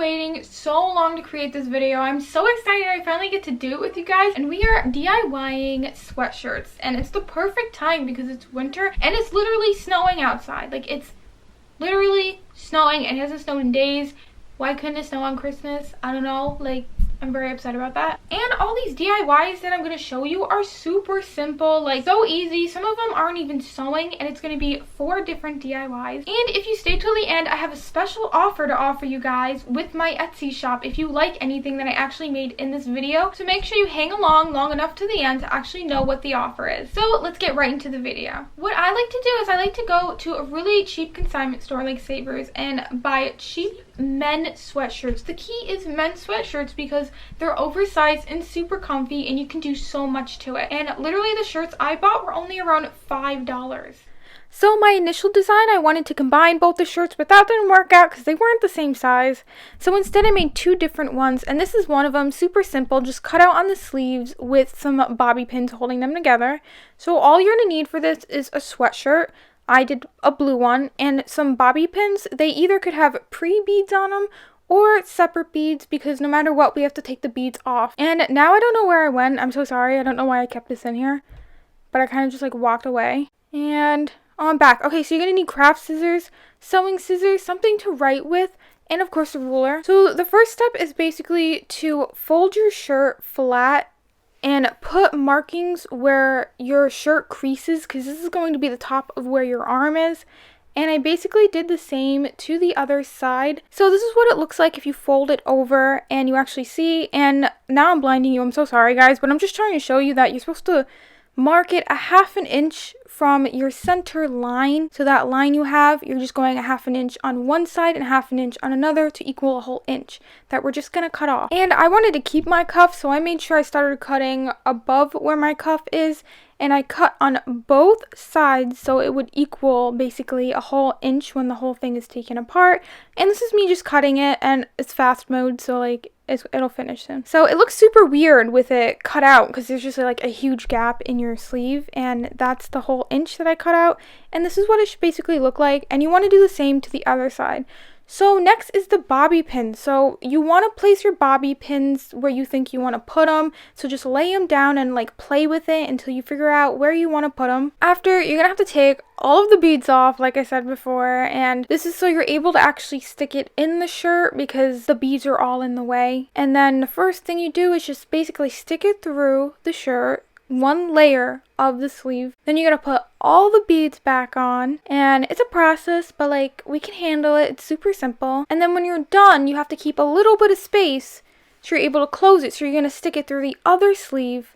waiting so long to create this video. I'm so excited I finally get to do it with you guys. And we are DIYing sweatshirts. And it's the perfect time because it's winter and it's literally snowing outside. Like, it's literally snowing and it hasn't snowed in days. Why couldn't it snow on Christmas? I don't know. Like, I'm very upset about that. And all these DIYs that I'm going to show you are super simple, like so easy. Some of them aren't even sewing, and it's going to be 4 different DIYs. And if you stay till the end, I have a special offer to offer you guys with my Etsy shop if you like anything that I actually made in this video. So make sure you hang along long enough to the end to actually know what the offer is. So let's get right into the video. What I like to do is I like to go to a really cheap consignment store like Savers and buy cheap men sweatshirts. The key is men's sweatshirts because they're oversized and super comfy and you can do so much to it. And literally the shirts I bought were only around $5. So my initial design, I wanted to combine both the shirts, but that didn't work out because they weren't the same size. So instead I made 2 different ones, and this is one of them. Super simple, just cut out on the sleeves with some bobby pins holding them together. So all you're going to need for this is a sweatshirt. I did a blue one, and some bobby pins. They either could have pre-beads on them or separate beads because no matter what, we have to take the beads off. And now I don't know where I went. I'm so sorry. I don't know why I kept this in here, but I kind of just like walked away. And I'm back. Okay, so you're going to need craft scissors, sewing scissors, something to write with, and of course a ruler. So the first step is basically to fold your shirt flat and put markings where your shirt creases because this is going to be the top of where your arm is. And I basically did the same to the other side. So this is what it looks like if you fold it over and you actually see. And now I'm blinding you. I'm so sorry, guys, but I'm just trying to show you that you're supposed to mark it a ½ inch from your center line. So that line you have, you're just going a ½ inch on one side and ½ inch on another to equal a whole inch that we're just going to cut off. And I wanted to keep my cuff, so I made sure I started cutting above where my cuff is. And I cut on both sides so it would equal basically a whole inch when the whole thing is taken apart. And this is me just cutting it, and it's fast mode, so like it'll finish soon. So it looks super weird with it cut out because there's just like a huge gap in your sleeve, and that's the whole inch that I cut out. And this is what it should basically look like, and you want to do the same to the other side. So next is the bobby pins. So you want to place your bobby pins where you think you want to put them. So just lay them down and like play with it until you figure out where you want to put them. After, you're going to have to take all of the beads off, like I said before. And this is so you're able to actually stick it in the shirt because the beads are all in the way. And then the first thing you do is just basically stick it through the shirt, one layer of the sleeve. Then you gotta put all the beads back on, and it's a process, but like we can handle it. It's super simple. And then when you're done, you have to keep a little bit of space so you're able to close it. So you're gonna stick it through the other sleeve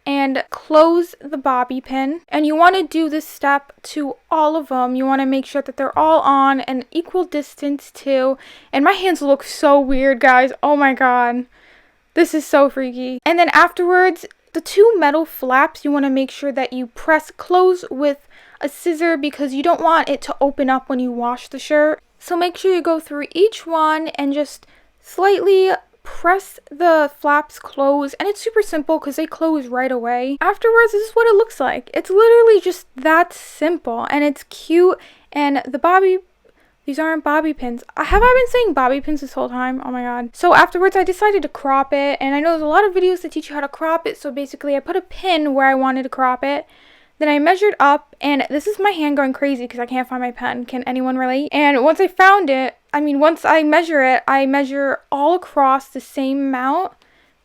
and close the bobby pin. And you want to do this step to all of them. You want to make sure that they're all on an equal distance too. And my hands look so weird, guys. Oh my god, this is so freaky. And then afterwards, the 2 metal flaps, you want to make sure that you press close with a scissor because you don't want it to open up when you wash the shirt. So make sure you go through each one and just slightly press the flaps close. And it's super simple because they close right away. Afterwards, this is what it looks like. It's literally just that simple, and it's cute. And these aren't bobby pins. Have I been saying bobby pins this whole time? Oh my god. So afterwards, I decided to crop it. And I know there's a lot of videos that teach you how to crop it. So basically, I put a pin where I wanted to crop it. Then I measured up. And this is my hand going crazy because I can't find my pen. Can anyone relate? And once I found it, once I measure it, I measure all across the same amount.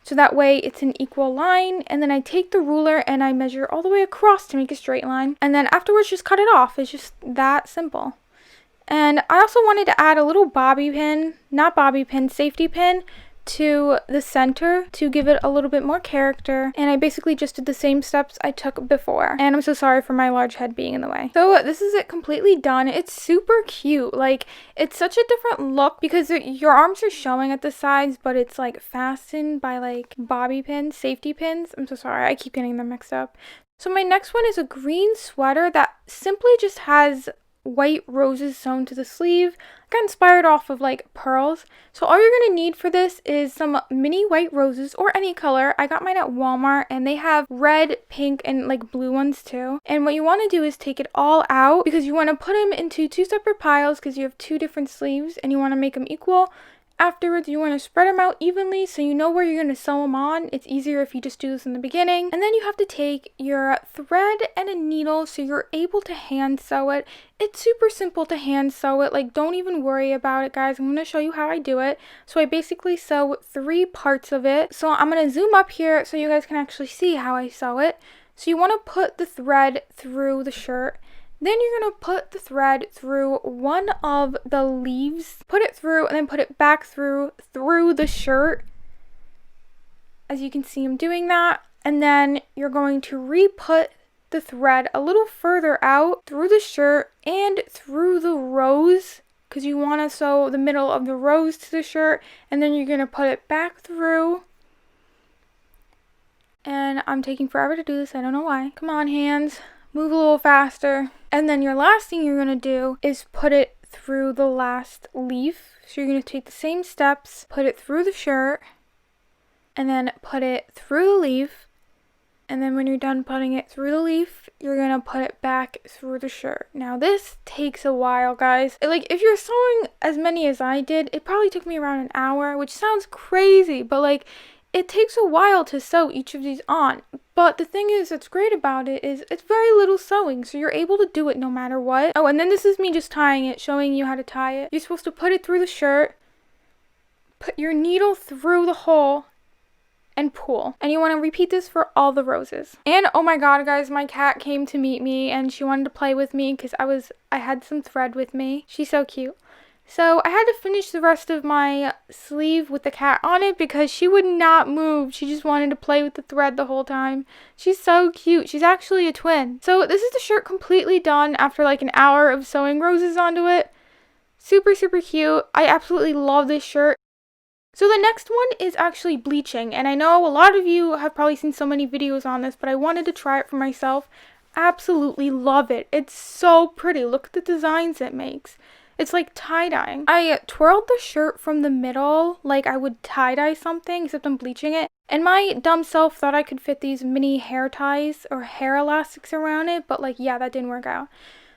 So that way, it's an equal line. And then I take the ruler and I measure all the way across to make a straight line. And then afterwards, just cut it off. It's just that simple. And I also wanted to add a little safety pin to the center to give it a little bit more character. And I basically just did the same steps I took before. And I'm so sorry for my large head being in the way. So this is it completely done. It's super cute. Like, it's such a different look because your arms are showing at the sides, but it's like fastened by like bobby pins, safety pins. I'm so sorry. I keep getting them mixed up. So my next one is a green sweater that simply just has white roses sewn to the sleeve. I got inspired off of like pearls. So all you're going to need for this is some mini white roses or any color. I got mine at Walmart and they have red, pink, and like blue ones too. And what you want to do is take it all out because you want to put them into 2 separate piles because you have 2 different sleeves and you want to make them equal. Afterwards, you want to spread them out evenly so you know where you're going to sew them on. It's easier if you just do this in the beginning. And then you have to take your thread and a needle so you're able to hand sew it. It's super simple to hand sew it. Like, don't even worry about it, guys. I'm going to show you how I do it. So I basically sew 3 parts of it. So I'm going to zoom up here so you guys can actually see how I sew it. So you want to put the thread through the shirt. Then you're going to put the thread through one of the leaves, put it through, and then put it back through the shirt. As you can see, I'm doing that. And then you're going to re-put the thread a little further out through the shirt and through the rose, because you want to sew the middle of the rose to the shirt. And then you're going to put it back through. And I'm taking forever to do this. I don't know why. Come on, hands. Move a little faster. And then your last thing you're going to do is put it through the last leaf. So you're going to take the same steps, put it through the shirt, and then put it through the leaf. And then when you're done putting it through the leaf, you're going to put it back through the shirt. Now this takes a while, guys. Like, if you're sewing as many as I did, it probably took me around an hour, which sounds crazy, but like, it takes a while to sew each of these on. But the thing is, that's great about it is it's very little sewing, so you're able to do it no matter what. Oh, and then this is me just tying it, showing you how to tie it. You're supposed to put it through the shirt, put your needle through the hole, and pull. And you want to repeat this for all the roses. And oh my god, guys, my cat came to meet me and she wanted to play with me because I had some thread with me. She's so cute. So I had to finish the rest of my sleeve with the cat on it because she would not move. She just wanted to play with the thread the whole time. She's so cute. She's actually a twin. So this is the shirt completely done after like an hour of sewing roses onto it. Super, super cute. I absolutely love this shirt. So the next one is actually bleaching. And I know a lot of you have probably seen so many videos on this, but I wanted to try it for myself. Absolutely love it. It's so pretty. Look at the designs it makes. It's like tie-dyeing. I twirled the shirt from the middle like I would tie-dye something, except I'm bleaching it. And my dumb self thought I could fit these mini hair ties or hair elastics around it, but like, yeah, that didn't work out.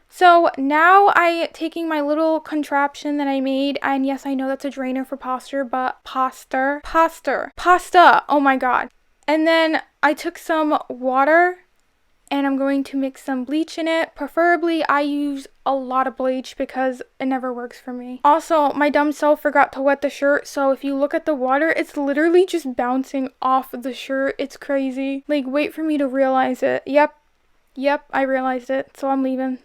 So now I taking my little contraption that I made, and yes, I know that's a drainer for pasta, but pasta, oh my god. And then I took some water, and I'm going to mix some bleach in it. Preferably, I use a lot of bleach because it never works for me. Also, my dumb self forgot to wet the shirt, so if you look at the water, it's literally just bouncing off of the shirt. It's crazy. Like, wait for me to realize it. Yep, I realized it, so I'm leaving.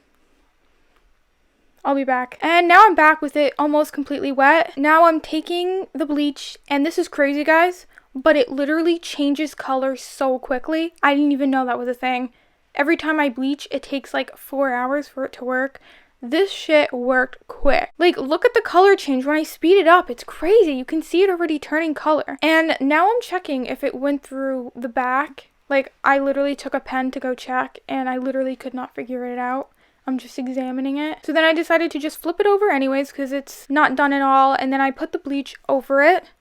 I'll be back. And now I'm back with it almost completely wet. Now I'm taking the bleach, and this is crazy, guys, but it literally changes color so quickly. I didn't even know that was a thing. Every time I bleach, it takes like 4 hours for it to work. This shit worked quick. Like, look at the color change. When I speed it up, it's crazy. You can see it already turning color. And now I'm checking if it went through the back. Like, I literally took a pen to go check, and I literally could not figure it out. I'm just examining it. So then I decided to just flip it over anyways because it's not done at all. And then I put the bleach over it.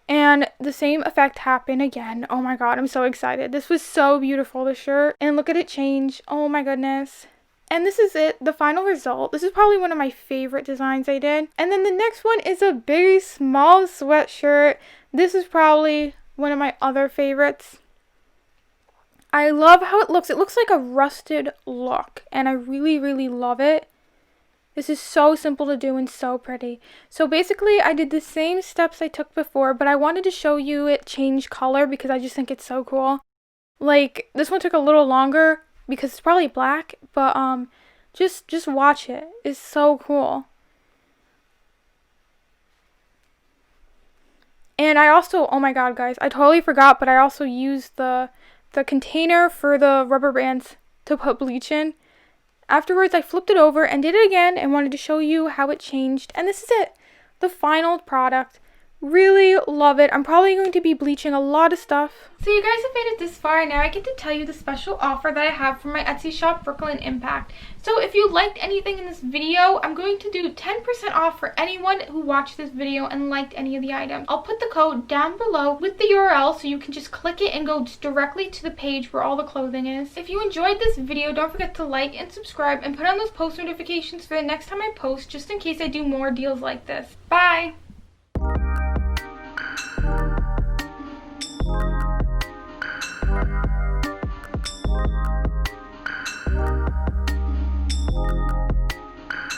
And the same effect happened again. Oh my god, I'm so excited. This was so beautiful, this shirt. And look at it change. Oh my goodness. And this is it, the final result. This is probably one of my favorite designs I did. And then the next one is a very small sweatshirt. This is probably one of my other favorites. I love how it looks. It looks like a rusted look. And I really, really love it. This is so simple to do and so pretty. So basically, I did the same steps I took before, but I wanted to show you it change color because I just think it's so cool. Like, this one took a little longer because it's probably black, but just watch it. It's so cool. And I also, oh my god, guys, I totally forgot, but I also used the container for the rubber bands to put bleach in. Afterwards, I flipped it over and did it again and wanted to show you how it changed. And this is it, the final product. Really love it. I'm probably going to be bleaching a lot of stuff. So you guys have made it this far, and now I get to tell you the special offer that I have for my Etsy shop, Brooklyn Impact. So if you liked anything in this video, I'm going to do 10% off for anyone who watched this video and liked any of the items. I'll put the code down below with the URL so you can just click it and go directly to the page where all the clothing is. If you enjoyed this video, don't forget to like and subscribe and put on those post notifications for the next time I post, just in case I do more deals like this. Bye!